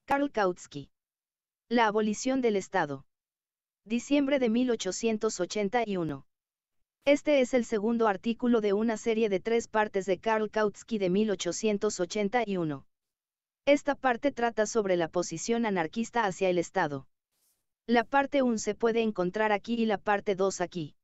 Karl Kautsky. La abolición del Estado. Diciembre de 1881. Este es el segundo artículo de una serie de 3 partes de Karl Kautsky de 1881. Esta parte trata sobre la posición anarquista hacia el Estado. La parte 1 se puede encontrar aquí y la parte 2 aquí.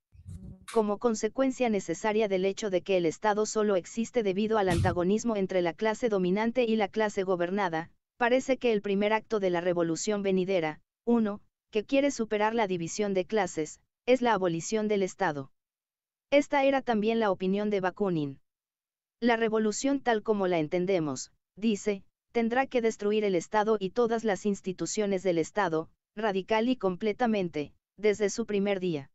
Como consecuencia necesaria del hecho de que el Estado solo existe debido al antagonismo entre la clase dominante y la clase gobernada, parece que el primer acto de la revolución venidera, 1, que quiere superar la división de clases, es la abolición del Estado. Esta era también la opinión de Bakunin. La revolución tal como la entendemos, dice, tendrá que destruir el Estado y todas las instituciones del Estado, radical y completamente, desde su primer día.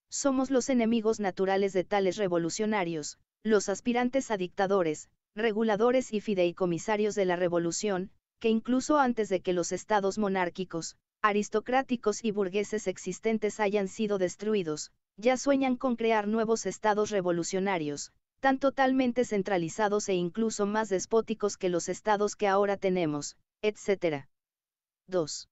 Somos los enemigos naturales de tales revolucionarios, los aspirantes a dictadores, reguladores y fideicomisarios de la revolución, que incluso antes de que los estados monárquicos, aristocráticos y burgueses existentes hayan sido destruidos, ya sueñan con crear nuevos estados revolucionarios, tan totalmente centralizados e incluso más despóticos que los estados que ahora tenemos, etc. 2.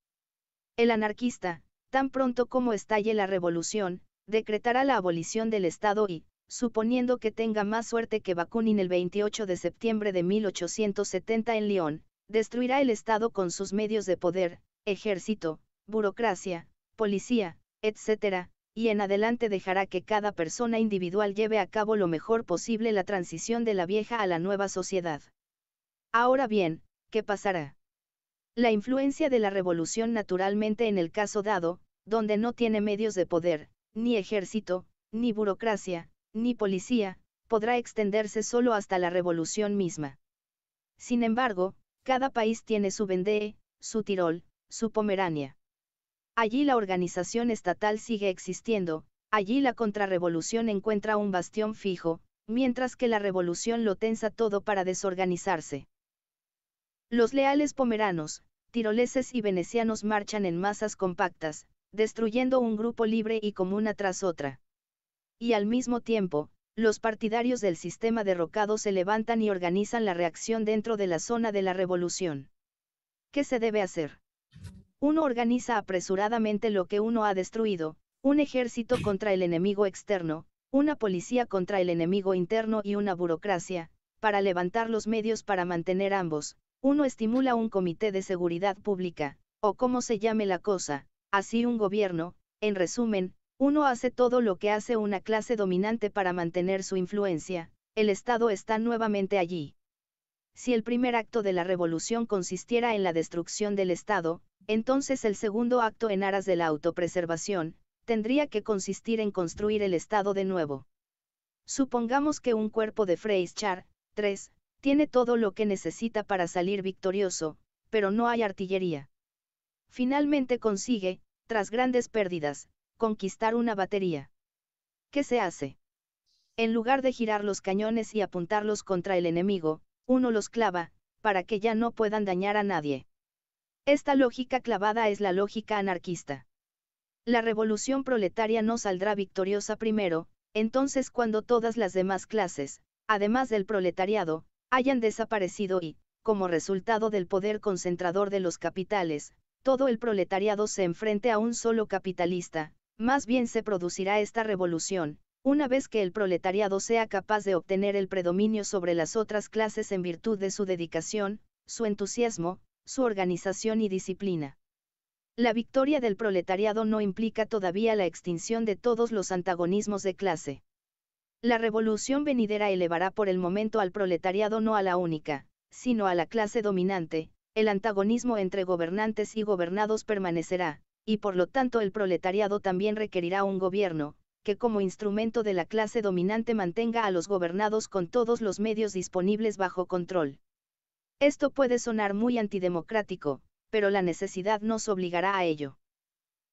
El anarquista, tan pronto como estalle la revolución, decretará la abolición del Estado y, suponiendo que tenga más suerte que Bakunin el 28 de septiembre de 1870 en Lyon, destruirá el Estado con sus medios de poder, ejército, burocracia, policía, etc., y en adelante dejará que cada persona individual lleve a cabo lo mejor posible la transición de la vieja a la nueva sociedad. Ahora bien, ¿qué pasará? La influencia de la revolución naturalmente en el caso dado, donde no tiene medios de poder, ni ejército, ni burocracia, ni policía, podrá extenderse solo hasta la revolución misma. Sin embargo, cada país tiene su Vendée, su Tirol, su Pomerania. Allí la organización estatal sigue existiendo, allí la contrarrevolución encuentra un bastión fijo, mientras que la revolución lo tensa todo para desorganizarse. Los leales pomeranos, tiroleses y venecianos marchan en masas compactas, destruyendo un grupo libre y comuna tras otra. Y al mismo tiempo, los partidarios del sistema derrocado se levantan y organizan la reacción dentro de la zona de la revolución. ¿Qué se debe hacer? Uno organiza apresuradamente lo que uno ha destruido, un ejército contra el enemigo externo, una policía contra el enemigo interno y una burocracia, para levantar los medios para mantener ambos. Uno estimula un comité de seguridad pública, o como se llame la cosa, así un gobierno. En resumen, uno hace todo lo que hace una clase dominante para mantener su influencia, el Estado está nuevamente allí. Si el primer acto de la revolución consistiera en la destrucción del Estado, entonces el segundo acto en aras de la autopreservación, tendría que consistir en construir el Estado de nuevo. Supongamos que un cuerpo de Freischar, 3, tiene todo lo que necesita para salir victorioso, pero no hay artillería. Finalmente consigue, tras grandes pérdidas, conquistar una batería. ¿Qué se hace? En lugar de girar los cañones y apuntarlos contra el enemigo, uno los clava, para que ya no puedan dañar a nadie. Esta lógica clavada es la lógica anarquista. La revolución proletaria no saldrá victoriosa primero, entonces cuando todas las demás clases, además del proletariado, hayan desaparecido y, como resultado del poder concentrador de los capitales, todo el proletariado se enfrente a un solo capitalista, más bien se producirá esta revolución, una vez que el proletariado sea capaz de obtener el predominio sobre las otras clases en virtud de su dedicación, su entusiasmo, su organización y disciplina. La victoria del proletariado no implica todavía la extinción de todos los antagonismos de clase. La revolución venidera elevará por el momento al proletariado no a la única, sino a la clase dominante, el antagonismo entre gobernantes y gobernados permanecerá, y por lo tanto el proletariado también requerirá un gobierno, que como instrumento de la clase dominante mantenga a los gobernados con todos los medios disponibles bajo control. Esto puede sonar muy antidemocrático, pero la necesidad nos obligará a ello.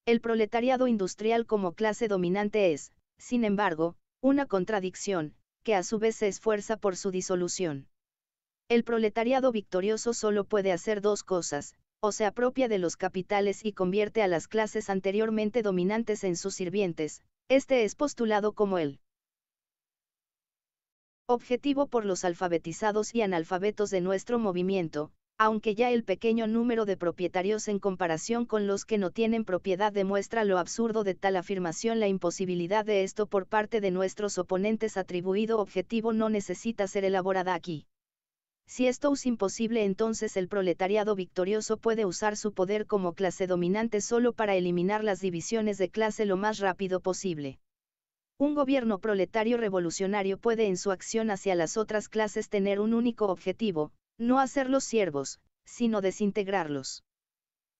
El proletariado industrial como clase dominante es, sin embargo, una contradicción, que a su vez se esfuerza por su disolución. El proletariado victorioso solo puede hacer dos cosas, o se apropia de los capitales y convierte a las clases anteriormente dominantes en sus sirvientes. Este es postulado como el objetivo por los alfabetizados y analfabetos de nuestro movimiento, Aunque ya el pequeño número de propietarios en comparación con los que no tienen propiedad demuestra lo absurdo de tal afirmación, la imposibilidad de esto por parte de nuestros oponentes atribuido objetivo no necesita ser elaborada aquí. Si esto es imposible, entonces el proletariado victorioso puede usar su poder como clase dominante solo para eliminar las divisiones de clase lo más rápido posible. Un gobierno proletario revolucionario puede en su acción hacia las otras clases tener un único objetivo, no hacerlos siervos, sino desintegrarlos.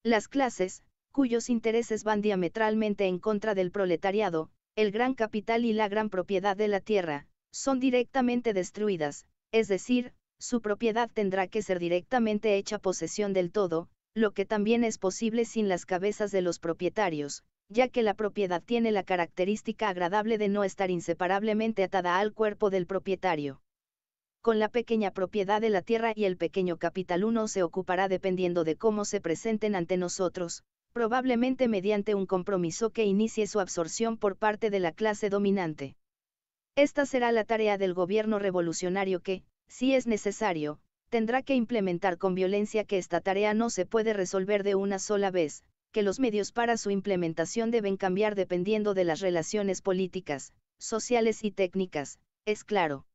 Las clases, cuyos intereses van diametralmente en contra del proletariado, el gran capital y la gran propiedad de la tierra, son directamente destruidas, es decir, su propiedad tendrá que ser directamente hecha posesión del todo, lo que también es posible sin las cabezas de los propietarios, ya que la propiedad tiene la característica agradable de no estar inseparablemente atada al cuerpo del propietario. Con la pequeña propiedad de la tierra y el pequeño capital uno se ocupará dependiendo de cómo se presenten ante nosotros, probablemente mediante un compromiso que inicie su absorción por parte de la clase dominante. Esta será la tarea del gobierno revolucionario que, si es necesario, tendrá que implementar con violencia que esta tarea no se puede resolver de una sola vez, que los medios para su implementación deben cambiar dependiendo de las relaciones políticas, sociales y técnicas, es claro.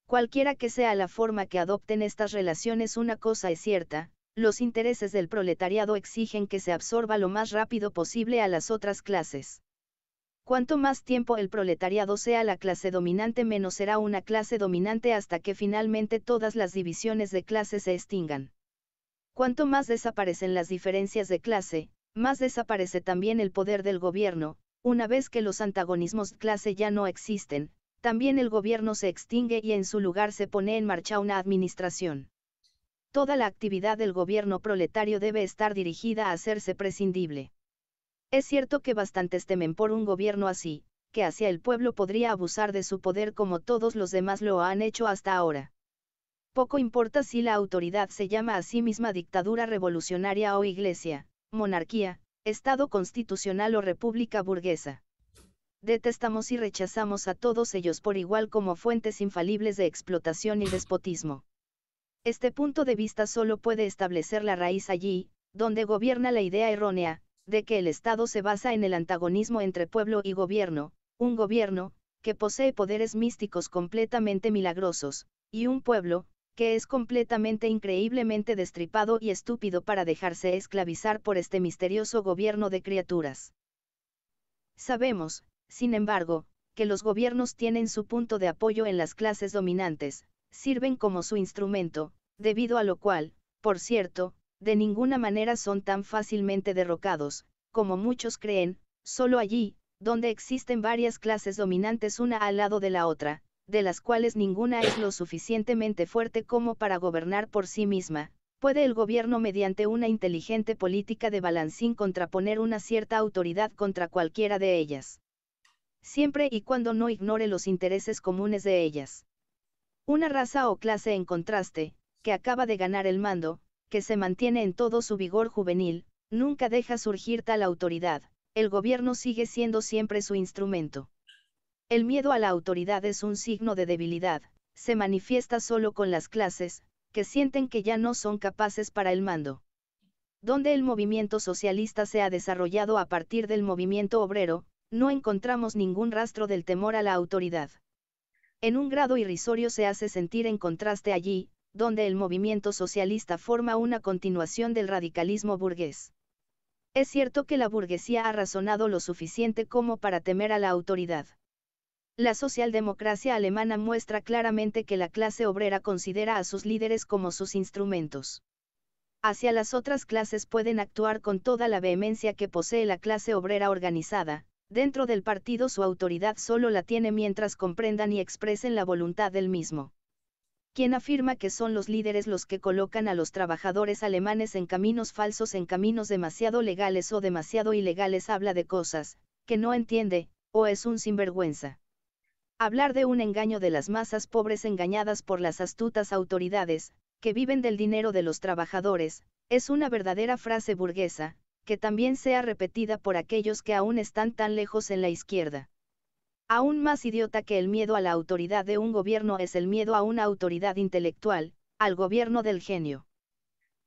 Cualquiera que sea la forma que adopten estas relaciones, una cosa es cierta, los intereses del proletariado exigen que se absorba lo más rápido posible a las otras clases. Cuanto más tiempo el proletariado sea la clase dominante, menos será una clase dominante hasta que finalmente todas las divisiones de clase se extingan. Cuanto más desaparecen las diferencias de clase, más desaparece también el poder del gobierno. Una vez que los antagonismos de clase ya no existen, también el gobierno se extingue y en su lugar se pone en marcha una administración. Toda la actividad del gobierno proletario debe estar dirigida a hacerse prescindible. Es cierto que bastantes temen por un gobierno así, que hacia el pueblo podría abusar de su poder como todos los demás lo han hecho hasta ahora. Poco importa si la autoridad se llama a sí misma dictadura revolucionaria o iglesia, monarquía, Estado constitucional o república burguesa. Detestamos y rechazamos a todos ellos por igual como fuentes infalibles de explotación y despotismo. Este punto de vista solo puede establecer la raíz allí, donde gobierna la idea errónea, de que el Estado se basa en el antagonismo entre pueblo y gobierno, un gobierno, que posee poderes místicos completamente milagrosos, y un pueblo, que es completamente increíblemente destripado y estúpido para dejarse esclavizar por este misterioso gobierno de criaturas. Sabemos, sin embargo, que los gobiernos tienen su punto de apoyo en las clases dominantes, sirven como su instrumento, debido a lo cual, por cierto, de ninguna manera son tan fácilmente derrocados, como muchos creen, solo allí, donde existen varias clases dominantes una al lado de la otra, de las cuales ninguna es lo suficientemente fuerte como para gobernar por sí misma, puede el gobierno mediante una inteligente política de balancín contraponer una cierta autoridad contra cualquiera de ellas. Siempre y cuando no ignore los intereses comunes de ellas. Una raza o clase en contraste, que acaba de ganar el mando, que se mantiene en todo su vigor juvenil, nunca deja surgir tal autoridad, el gobierno sigue siendo siempre su instrumento. El miedo a la autoridad es un signo de debilidad, se manifiesta solo con las clases, que sienten que ya no son capaces para el mando. Donde el movimiento socialista se ha desarrollado a partir del movimiento obrero, no encontramos ningún rastro del temor a la autoridad. En un grado irrisorio se hace sentir en contraste allí, donde el movimiento socialista forma una continuación del radicalismo burgués. Es cierto que la burguesía ha razonado lo suficiente como para temer a la autoridad. La socialdemocracia alemana muestra claramente que la clase obrera considera a sus líderes como sus instrumentos. Hacia las otras clases pueden actuar con toda la vehemencia que posee la clase obrera organizada, dentro del partido su autoridad solo la tiene mientras comprendan y expresen la voluntad del mismo. Quien afirma que son los líderes los que colocan a los trabajadores alemanes en caminos falsos, en caminos demasiado legales o demasiado ilegales, habla de cosas que no entiende, o es un sinvergüenza. Hablar de un engaño de las masas pobres engañadas por las astutas autoridades, que viven del dinero de los trabajadores, es una verdadera frase burguesa, que también sea repetida por aquellos que aún están tan lejos en la izquierda. Aún más idiota que el miedo a la autoridad de un gobierno es el miedo a una autoridad intelectual, al gobierno del genio.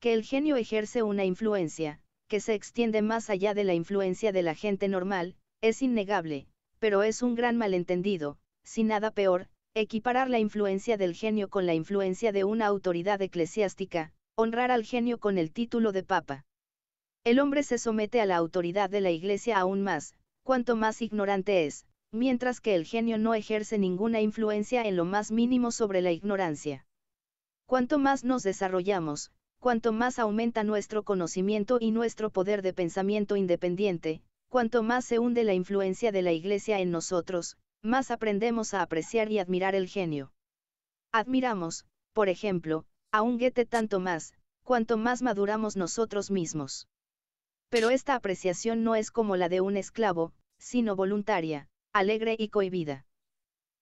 que el genio ejerce una influencia, que se extiende más allá de la influencia de la gente normal, es innegable, pero es un gran malentendido, si nada peor, equiparar la influencia del genio con la influencia de una autoridad eclesiástica, honrar al genio con el título de papa. El hombre se somete a la autoridad de la Iglesia aún más, cuanto más ignorante es, mientras que el genio no ejerce ninguna influencia en lo más mínimo sobre la ignorancia. Cuanto más nos desarrollamos, cuanto más aumenta nuestro conocimiento y nuestro poder de pensamiento independiente, cuanto más se hunde la influencia de la Iglesia en nosotros, más aprendemos a apreciar y admirar el genio. Admiramos, por ejemplo, a un Goethe tanto más, cuanto más maduramos nosotros mismos. Pero esta apreciación no es como la de un esclavo, sino voluntaria, alegre y cohibida.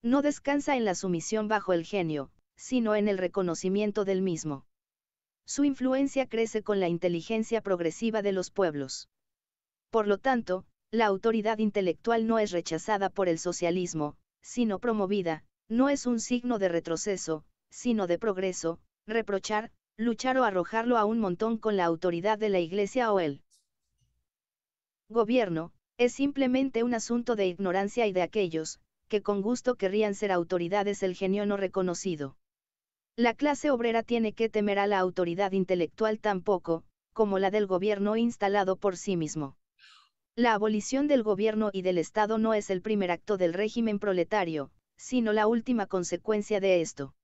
No descansa en la sumisión bajo el genio, sino en el reconocimiento del mismo. Su influencia crece con la inteligencia progresiva de los pueblos. Por lo tanto, la autoridad intelectual no es rechazada por el socialismo, sino promovida, no es un signo de retroceso, sino de progreso, reprochar, luchar o arrojarlo a un montón con la autoridad de la Iglesia o el gobierno, es simplemente un asunto de ignorancia y de aquellos, que con gusto querrían ser autoridades el genio no reconocido. La clase obrera tiene que temer a la autoridad intelectual tan poco, como la del gobierno instalado por sí mismo. La abolición del gobierno y del Estado no es el primer acto del régimen proletario, sino la última consecuencia de esto.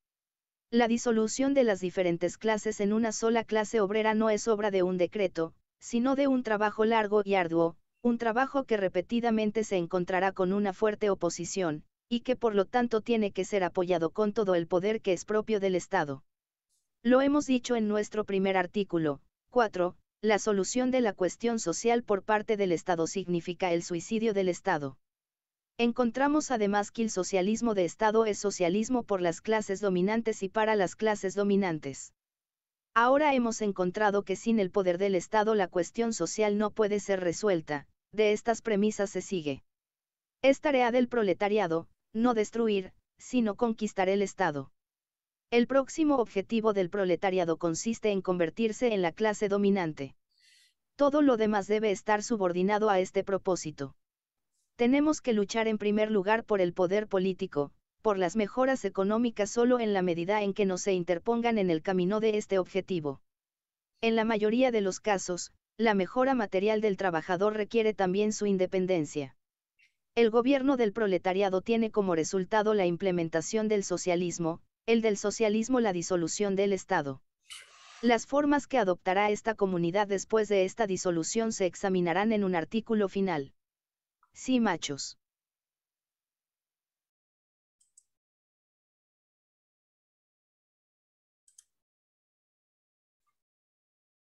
La disolución de las diferentes clases en una sola clase obrera no es obra de un decreto, sino de un trabajo largo y arduo, un trabajo que repetidamente se encontrará con una fuerte oposición, y que por lo tanto tiene que ser apoyado con todo el poder que es propio del Estado. Lo hemos dicho en nuestro primer artículo. 4. La solución de la cuestión social por parte del Estado significa el suicidio del Estado. Encontramos además que el socialismo de Estado es socialismo por las clases dominantes y para las clases dominantes. Ahora hemos encontrado que sin el poder del Estado la cuestión social no puede ser resuelta, de estas premisas se sigue. Es tarea del proletariado, no destruir, sino conquistar el Estado. El próximo objetivo del proletariado consiste en convertirse en la clase dominante. Todo lo demás debe estar subordinado a este propósito. Tenemos que luchar en primer lugar por el poder político, por las mejoras económicas solo en la medida en que no se interpongan en el camino de este objetivo. En la mayoría de los casos, la mejora material del trabajador requiere también su independencia. El gobierno del proletariado tiene como resultado la implementación del socialismo, el del socialismo la disolución del Estado. Las formas que adoptará esta comunidad después de esta disolución se examinarán en un artículo final. Sí, machos.